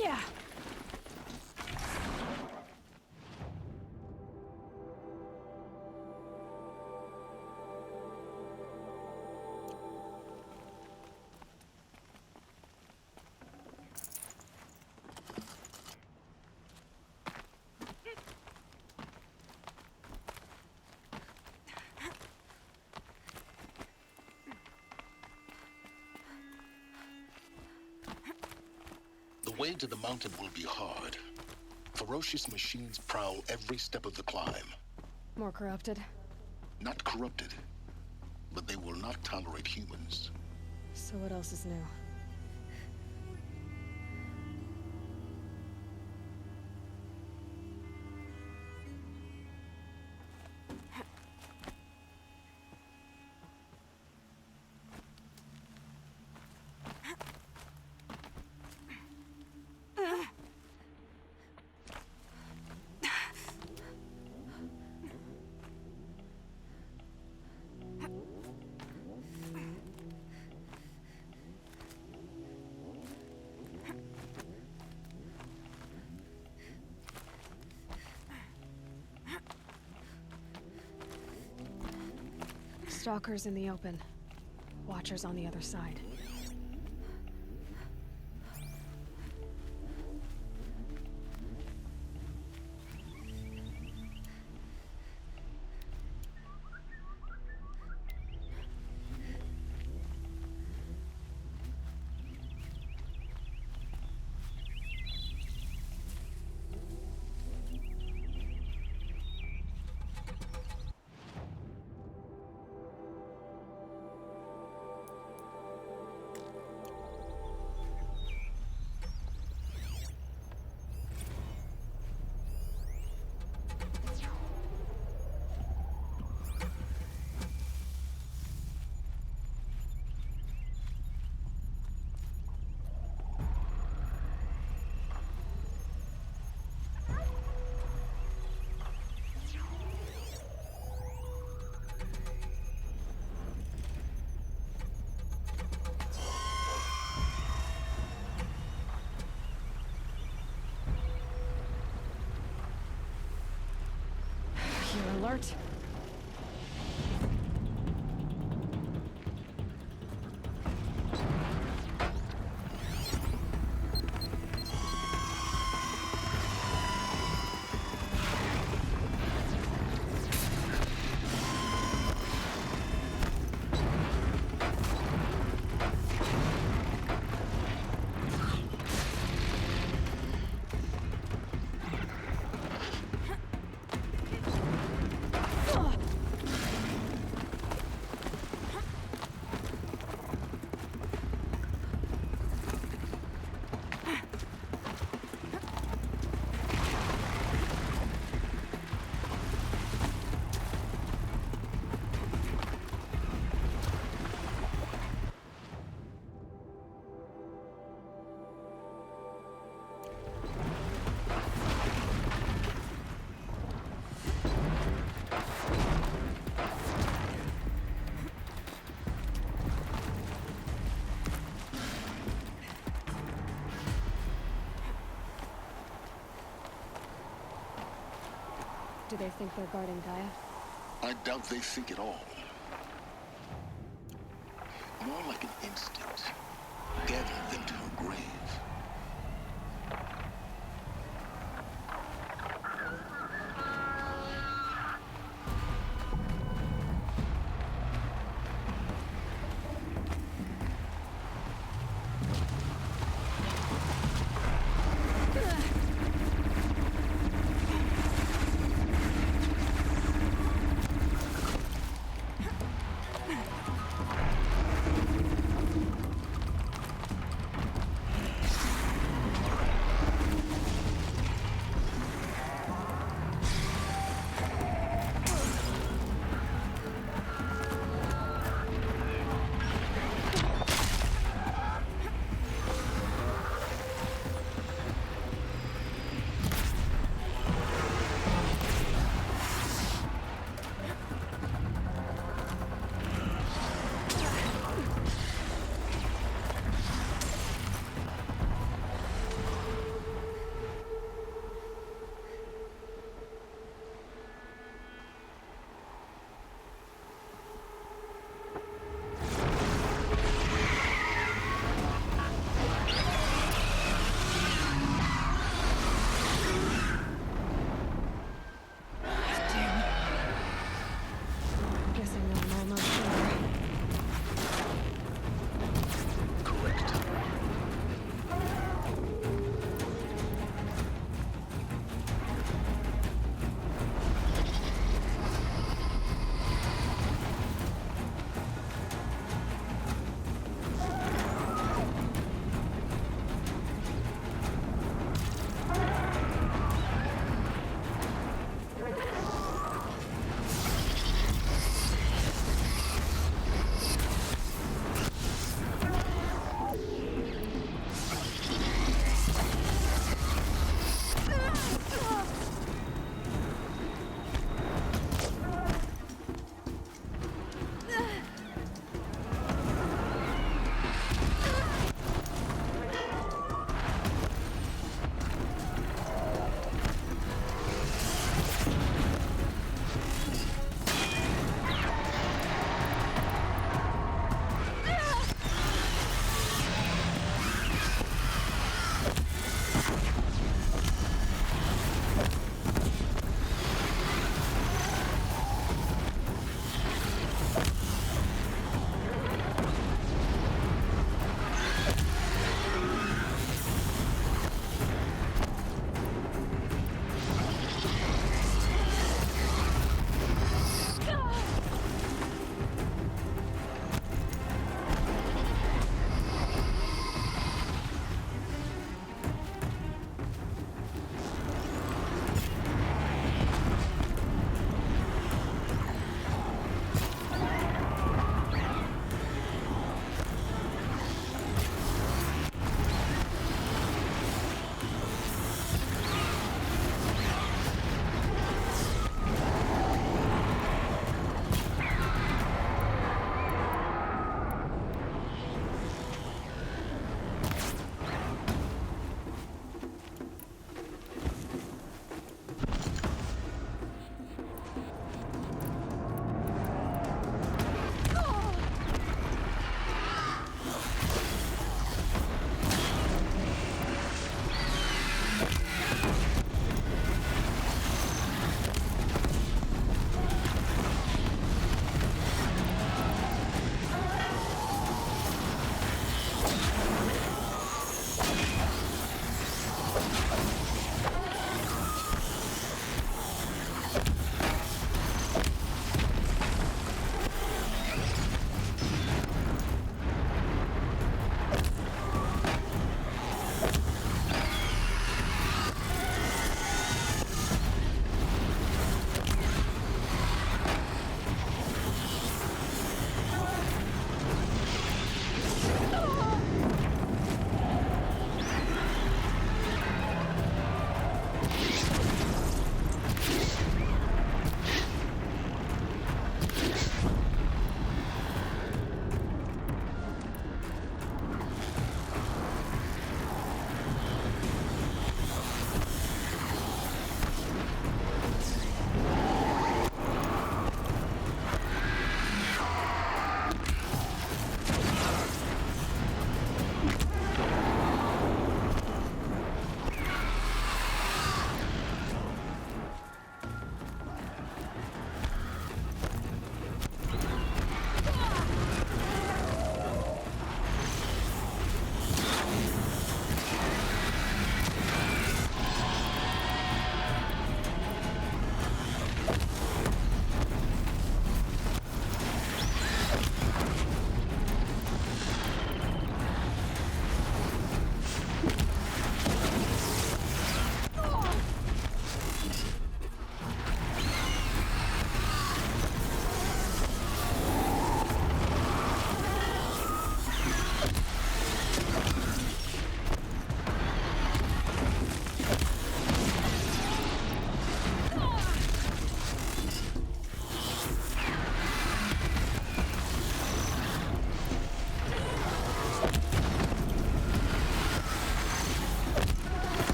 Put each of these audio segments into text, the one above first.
Yeah. The way to the mountain will be hard. Ferocious machines prowl every step of the climb. More corrupted? Not corrupted, but they will not tolerate humans. So what else is new? Stalkers in the open. Watchers on the other side. alert. Do they think they're guarding Gaia? I doubt they think at all. More like an instinct. Gathering them to her grave.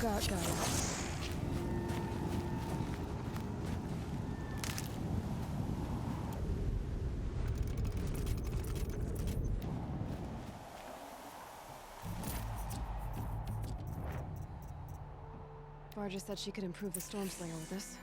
about Gaia. Barja said she could improve the Storm Slayer with this.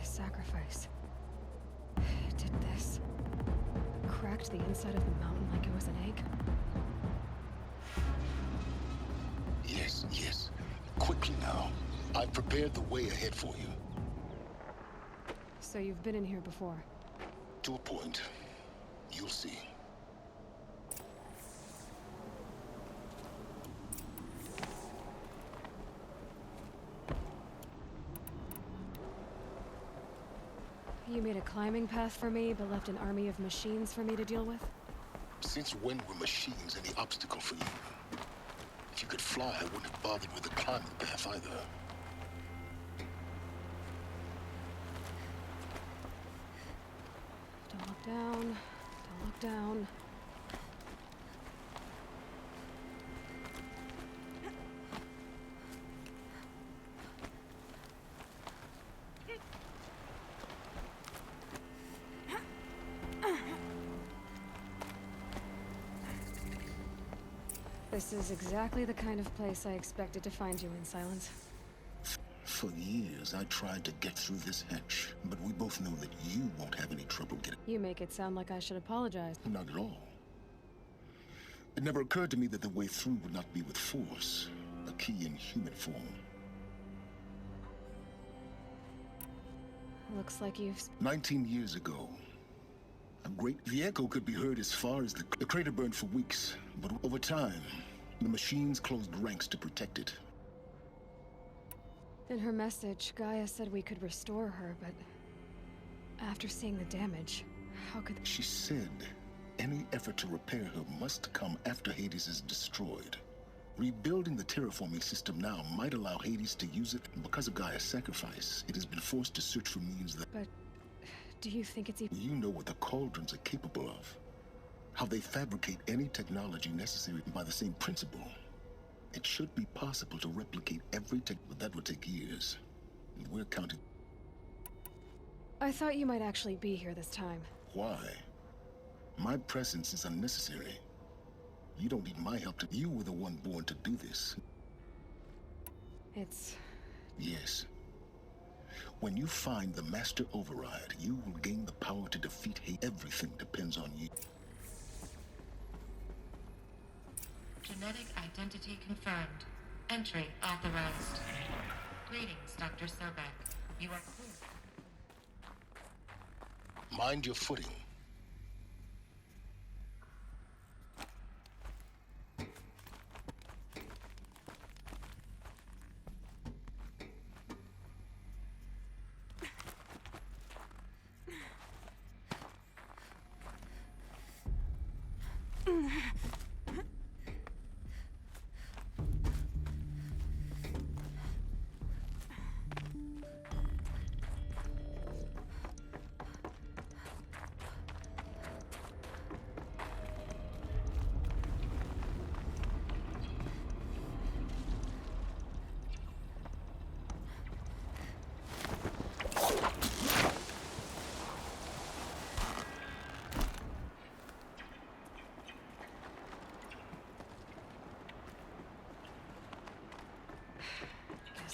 Sacrifice. It did this. Cracked the inside of the mountain like it was an egg. Yes, yes. Quickly now. I've prepared the way ahead for you. So you've been in here before? To a point. You'll see. You made a climbing path for me, but left an army of machines for me to deal with? Since when were machines any obstacle for you? If you could fly, I wouldn't have bothered with the climbing path either. Don't look down. Don't look down. This is exactly the kind of place I expected to find you in, Silence. For years, I tried to get through this hatch, but we both know that you won't have any trouble getting... You make it sound like I should apologize. Not at all. It never occurred to me that the way through would not be with force, a key in human form. Looks like you've... 19 years ago, the echo could be heard as far as the crater burned for weeks, but over time, the machines closed ranks to protect it. In her message, Gaia said we could restore her, but after seeing the damage, how could... She said any effort to repair her must come after Hades is destroyed. Rebuilding the terraforming system now might allow Hades to use it, and because of Gaia's sacrifice, it has been forced to search for means that... But do you think it's even... You know what the cauldrons are capable of. How they fabricate any technology necessary by the same principle. It should be possible to replicate every tech, but that would take years. And we're counting... I thought you might actually be here this time. Why? My presence is unnecessary. You don't need my help to... You were the one born to do this. It's... Yes. When you find the Master Override, you will gain the power to defeat hate. Everything depends on you. Genetic identity confirmed. Entry authorized. Greetings, Dr. Sobek. You are clear. Mind your footing.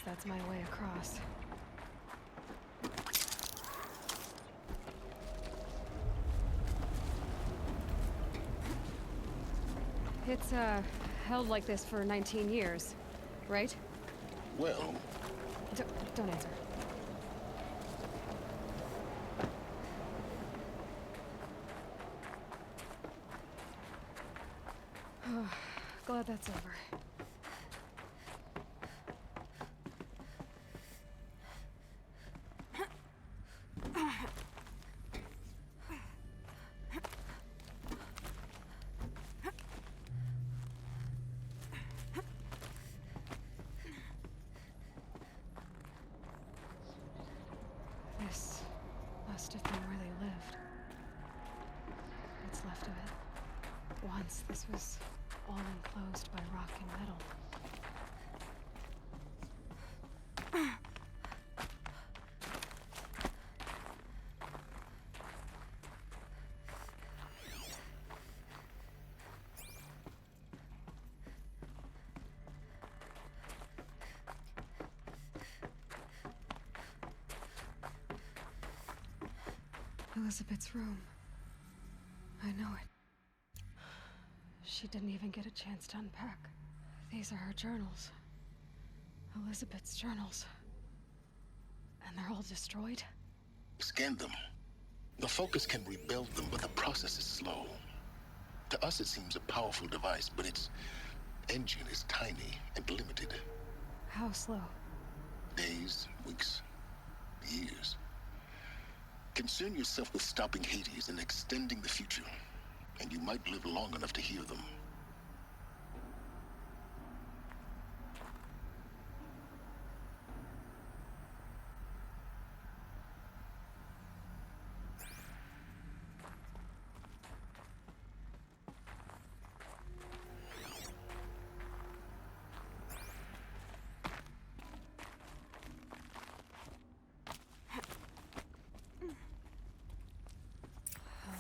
That's my way across. It's held like this for 19 years, right? Well, Don't answer. Glad that's over. This must have been where they lived. What's left of it. Once this was all enclosed by rock and metal. Elizabeth's room. I know it. She didn't even get a chance to unpack. These are her journals. Elizabeth's journals. And they're all destroyed? scan them. The Focus can rebuild them, but the process is slow. To us, it seems a powerful device, but its engine is tiny and limited. How slow? Days, weeks, years. Concern yourself with stopping Hades and extending the future, and you might live long enough to hear them.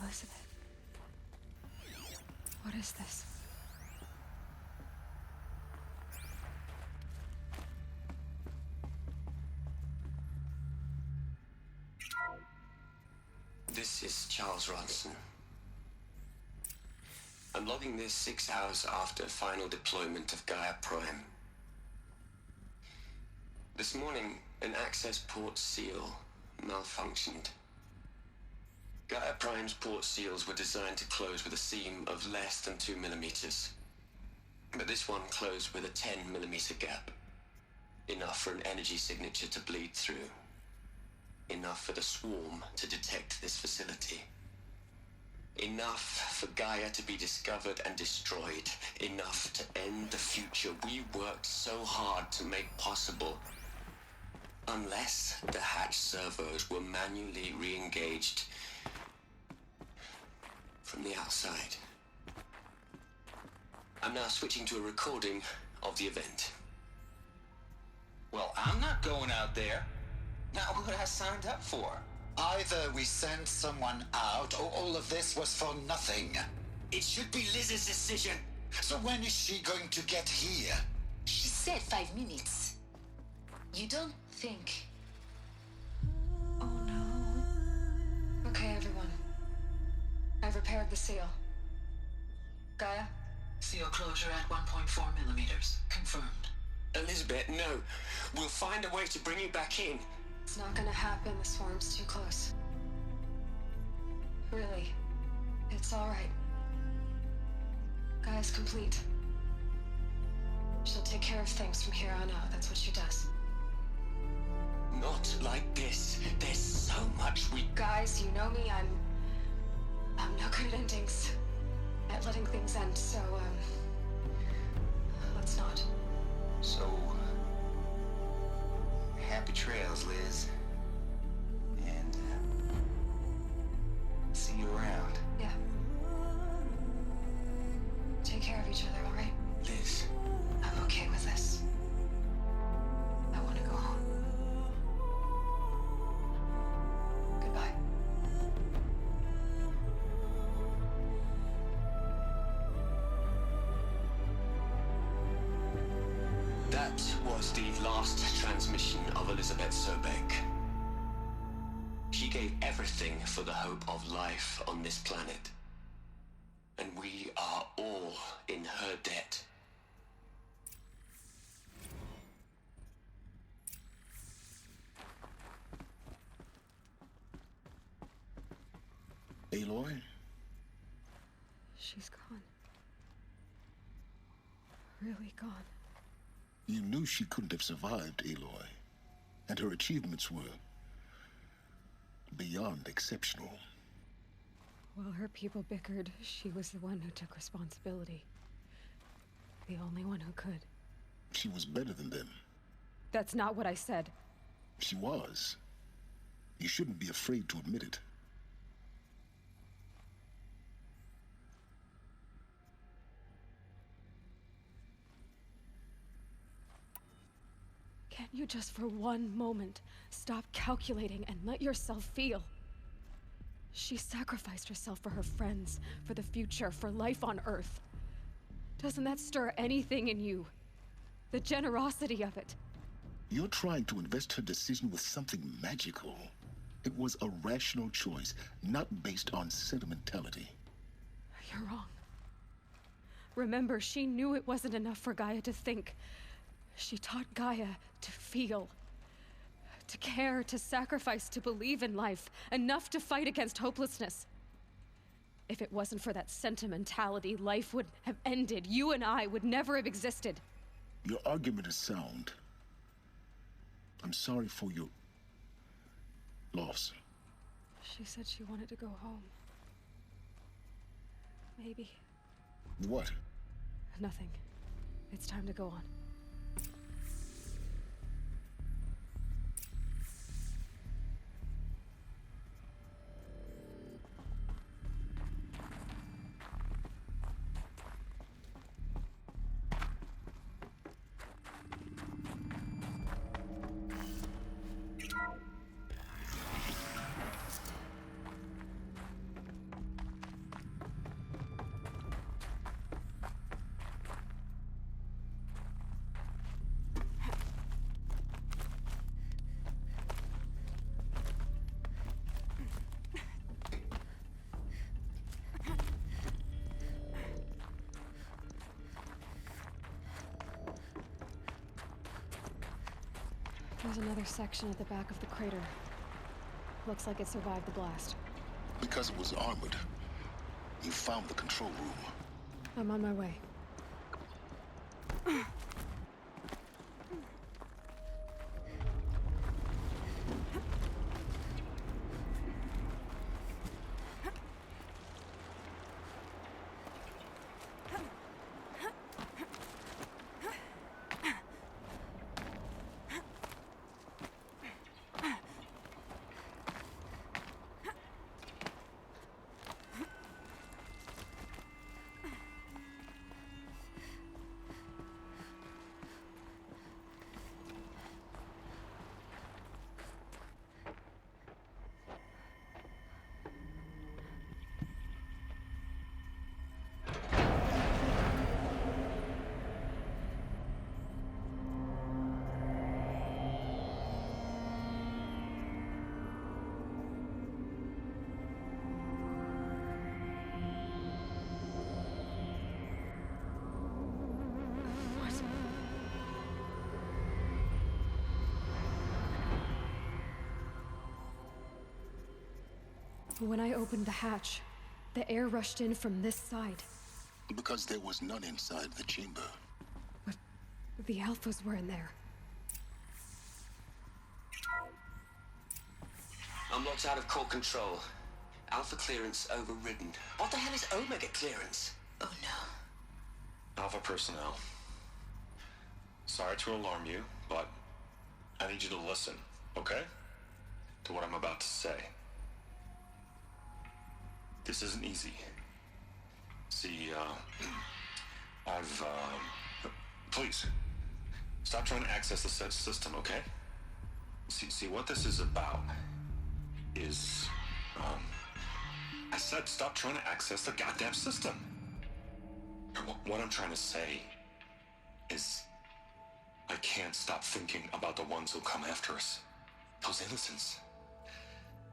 Elizabeth. What is this? This is Charles Ronson. I'm logging this 6 hours after final deployment of Gaia Prime. This morning, an access port seal malfunctioned. Gaia Prime's port seals were designed to close with a seam of less than 2 millimeters. But this one closed with a 10 millimeter gap. Enough for an energy signature to bleed through. Enough for the swarm to detect this facility. Enough for Gaia to be discovered and destroyed. Enough to end the future we worked so hard to make possible. Unless the hatch servos were manually re-engaged from the outside. I'm now switching to a recording of the event. Well, I'm not going out there. Not what I signed up for. Either we send someone out, or all of this was for nothing. It should be Liz's decision. So when is she going to get here? She said 5 minutes. You don't think... Oh no. Okay, everyone. I've repaired the seal. Gaia? Seal closure at 1.4 millimeters. Confirmed. Elizabeth, no. We'll find a way to bring you back in. It's not gonna happen. The swarm's too close. Really. It's alright. Gaia's complete. She'll take care of things from here on out. That's what she does. Not like this. There's so much we... Guys, you know me. I'm no good at endings. At letting things end, so, let's not. So, happy trails, Liz. And, see you around. Yeah. Take care of each other, alright? Liz. I'm okay with this. I want to go home. Goodbye. That was the last transmission of Elizabeth Sobek. She gave everything for the hope of life on this planet. And we are all in her debt. Aloy? She's gone. Really gone. You knew she couldn't have survived, Aloy. And her achievements were beyond exceptional. While her people bickered, she was the one who took responsibility. The only one who could. She was better than them. That's not what I said. She was. You shouldn't be afraid to admit it. Can't you just for one moment stop calculating and let yourself feel? She sacrificed herself for her friends, for the future, for life on Earth. Doesn't that stir anything in you? The generosity of it. You're trying to invest her decision with something magical. It was a rational choice, not based on sentimentality. You're wrong. Remember, she knew it wasn't enough for Gaia to think. She taught Gaia to feel. To care, to sacrifice, to believe in life. Enough to fight against hopelessness. If it wasn't for that sentimentality, life would have ended. You and I would never have existed. Your argument is sound. I'm sorry for your loss. She said she wanted to go home. Maybe. What? Nothing. It's time to go on. There's another section at the back of the crater. Looks like it survived the blast. Because it was armored. You found the control room. I'm on my way. When I opened the hatch, the air rushed in from this side. Because there was none inside the chamber. But the Alphas were in there. I'm locked out of core control. Alpha clearance overridden. What the hell is Omega clearance? Oh no. Alpha personnel. Sorry to alarm you, but I need you to listen, okay? To what I'm about to say. This isn't easy. See, please, stop trying to access the said system, okay? See, what this is about is, I said stop trying to access the goddamn system. What I'm trying to say is, I can't stop thinking about the ones who come after us. Those innocents.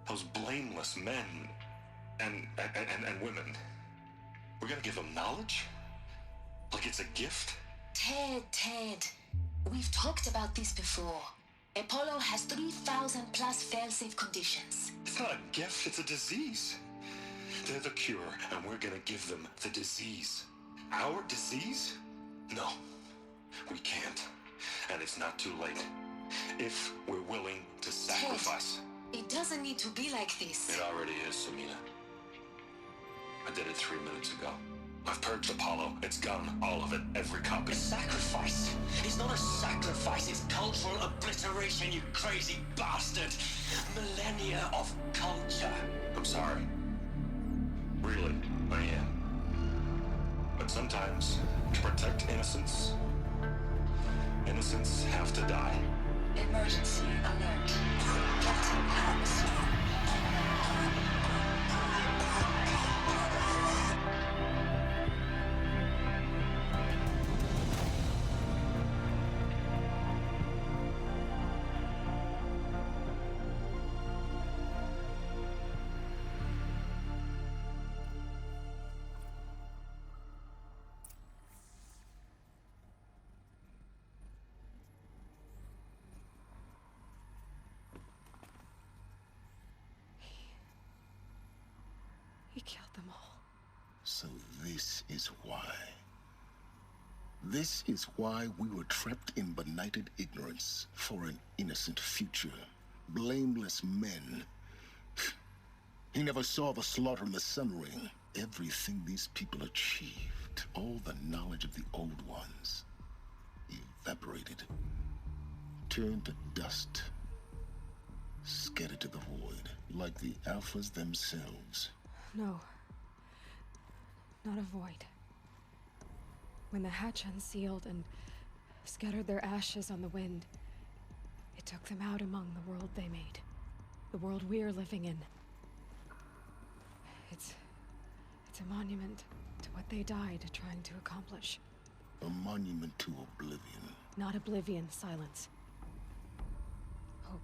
Those blameless men and women. We're gonna give them knowledge? Like it's a gift? Ted. We've talked about this before. Apollo has 3,000 plus fail-safe conditions. It's not a gift, it's a disease. They're the cure, and we're gonna give them the disease. Our disease? No, we can't. And it's not too late. If we're willing to sacrifice. It doesn't need to be like this. It already is, Samina. I did it 3 minutes ago. I've purged Apollo. It's gone. All of it. Every copy. A sacrifice? It's not a sacrifice, it's cultural obliteration, you crazy bastard! Millennia of culture. I'm sorry. Really, I am. But sometimes, to protect innocence, innocents have to die. Emergency alert. Captain Harris. He killed them all. So this is why. This is why we were trapped in benighted ignorance for an innocent future. Blameless men. He never saw the slaughter in the Sun Ring. Everything these people achieved, all the knowledge of the old ones, evaporated, turned to dust, scattered to the void, like the Alphas themselves. No. Not a void. When the hatch unsealed and scattered their ashes on the wind, it took them out among the world they made. The world we're living in. It's a monument to what they died trying to accomplish. A monument to oblivion. Not oblivion, silence. Hope.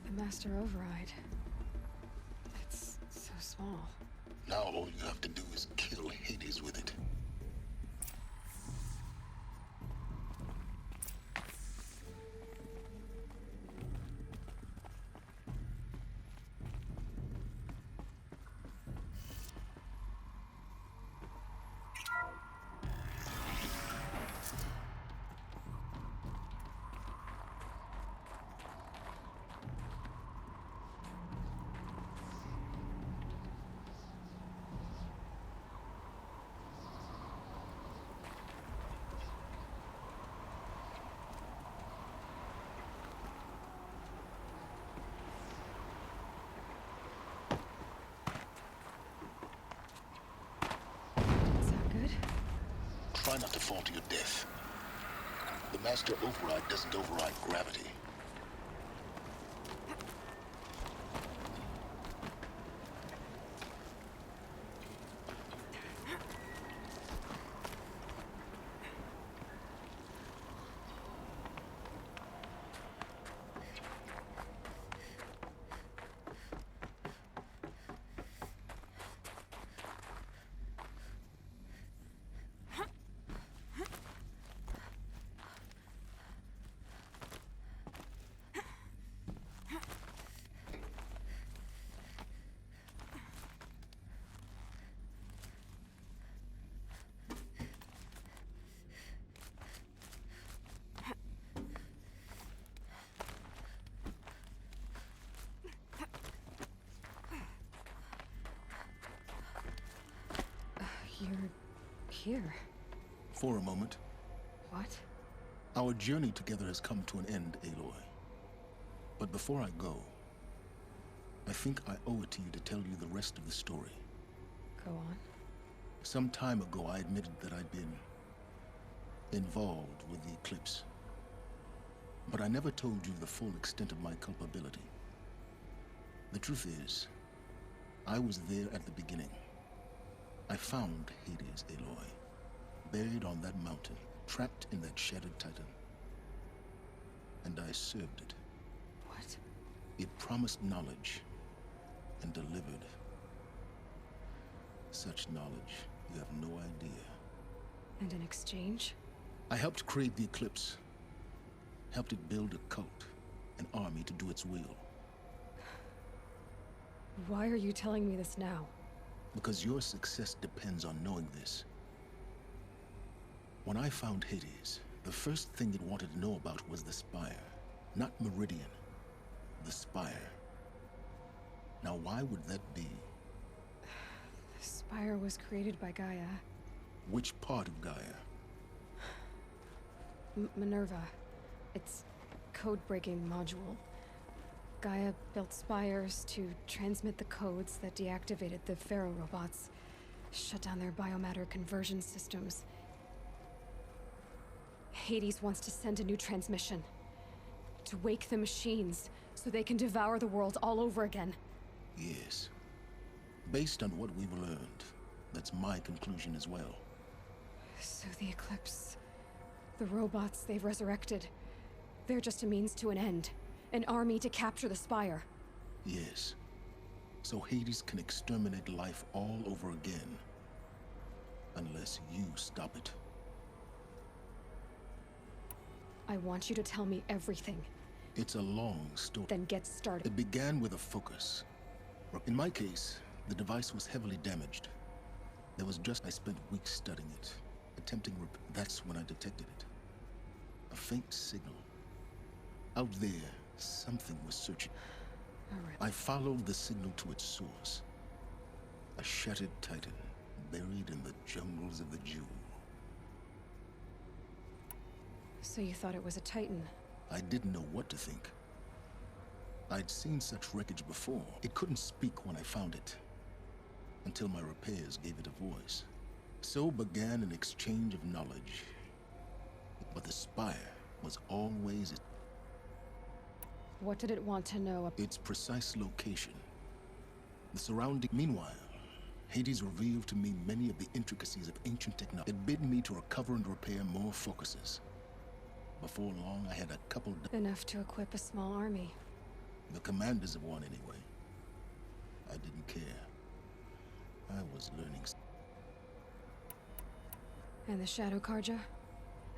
The Master Override. It's so small. Now all you have to do is kill Hades with it. Is that good? Try not to fall to your death. The Master Override doesn't override gravity. You're here. For a moment, What? our journey together has come to an end, Aloy. But before I go, I think I owe it to you to tell you the rest of the story. Go on. Some time ago, I admitted that I'd been involved with the eclipse. But I never told you the full extent of my culpability. The truth is, I was there at the beginning. I found Hades, Aloy, buried on that mountain, trapped in that shattered titan. And I served it. What? It promised knowledge and delivered. Such knowledge, you have no idea. And in exchange? I helped create the Eclipse. Helped it build a cult, an army to do its will. Why are you telling me this now? Because your success depends on knowing this. When I found Hades, the first thing it wanted to know about was the Spire. Not Meridian. The Spire. Now, why would that be? The Spire was created by Gaia. Which part of Gaia? Minerva. Its code-breaking module. Gaia built spires to transmit the codes that deactivated the Pharaoh robots, shut down their biomatter conversion systems. Hades wants to send a new transmission. To wake the machines, so they can devour the world all over again. Yes. Based on what we've learned, that's my conclusion as well. So the Eclipse... the robots they've resurrected... they're just a means to an end. An army to capture the Spire. Yes. So Hades can exterminate life all over again. Unless you stop it. I want you to tell me everything. It's a long story. Then get started. It began with a focus. In my case, the device was heavily damaged. I spent weeks studying it, attempting that's when I detected it. A faint signal. Out there, something was searching. All right. I followed the signal to its source. A shattered titan, buried in the jungles of the Jewel. So you thought it was a Titan? I didn't know what to think. I'd seen such wreckage before. It couldn't speak when I found it, until my repairs gave it a voice. So began an exchange of knowledge. But the Spire was always What did it want to know? its precise location. The surrounding... Meanwhile, Hades revealed to me many of the intricacies of ancient technology. It bid me to recover and repair more focuses. Before long, I had a couple... Enough to equip a small army. The commanders of one, anyway. I didn't care. I was learning... And the Shadow Karja?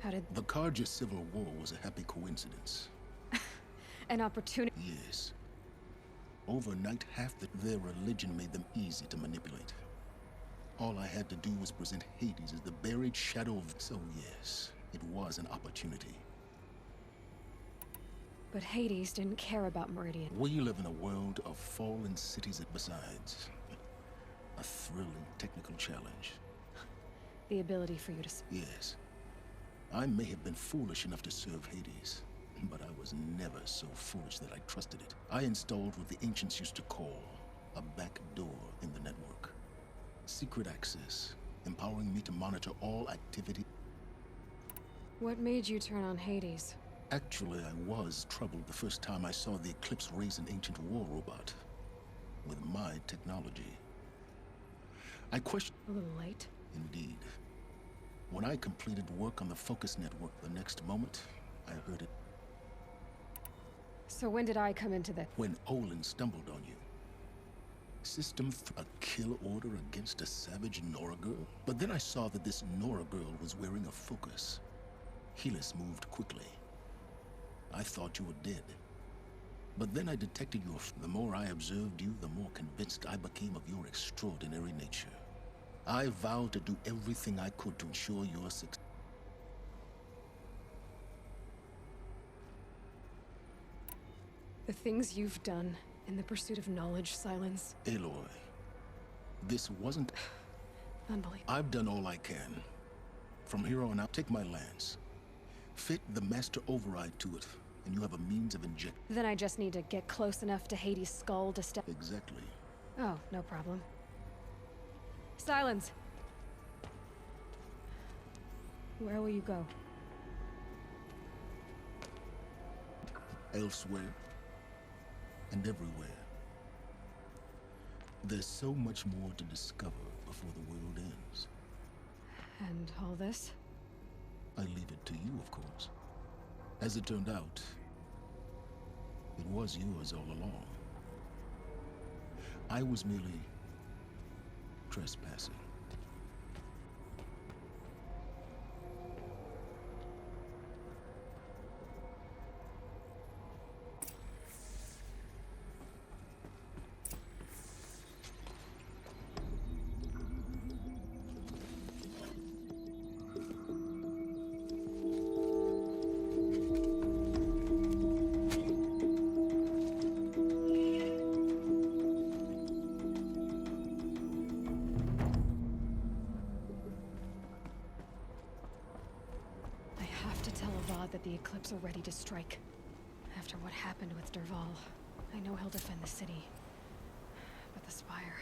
How did... The Karja Civil War was a happy coincidence. An opportunity... Yes. Overnight, their religion made them easy to manipulate. All I had to do was present Hades as the buried shadow of... So yes, it was an opportunity. But Hades didn't care about Meridian. We live in a world of fallen cities besides. A thrilling technical challenge. The ability for you to... Yes. I may have been foolish enough to serve Hades, but I was never so foolish that I trusted it. I installed what the ancients used to call a back door in the network. Secret access, empowering me to monitor all activity. What made you turn on Hades? Actually, I was troubled the first time I saw the Eclipse raise an ancient war robot with my technology. I questioned... A little late? Indeed. When I completed work on the Focus Network the next moment, I heard it. So when did I come into the... When Olin stumbled on you. System a kill order against a savage Nora girl? But then I saw that this Nora girl was wearing a Focus. Helis moved quickly. I thought you were dead. But then I detected your... The more I observed you, the more convinced I became of your extraordinary nature. I vowed to do everything I could to ensure your success. The things you've done in the pursuit of knowledge, Silence. Aloy, this wasn't... Unbelievable. I've done all I can. From here on out, take my lance. Fit the master override to it, and you have a means of inject... Then I just need to get close enough to Hades' skull to step... Exactly. Oh, no problem. Silence! Where will you go? Elsewhere. And everywhere. There's so much more to discover before the world ends. And all this? I leave it to you, of course. As it turned out, It was yours all along. I was merely trespassing. That the Eclipse are ready to strike. After what happened with Derval, I know he'll defend the city. But the Spire...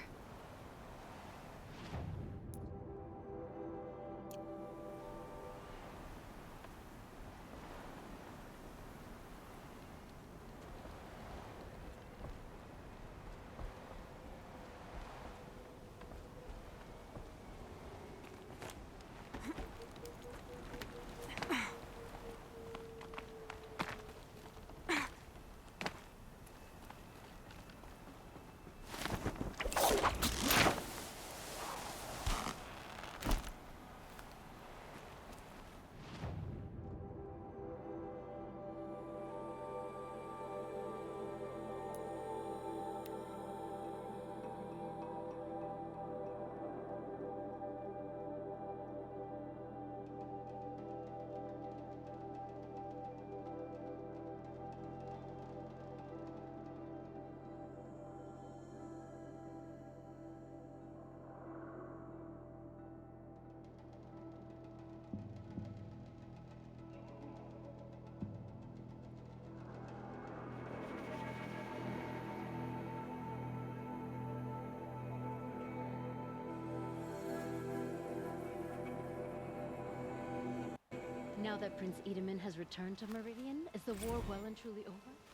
Now that Prince Edaman has returned to Meridian, is the war well and truly over?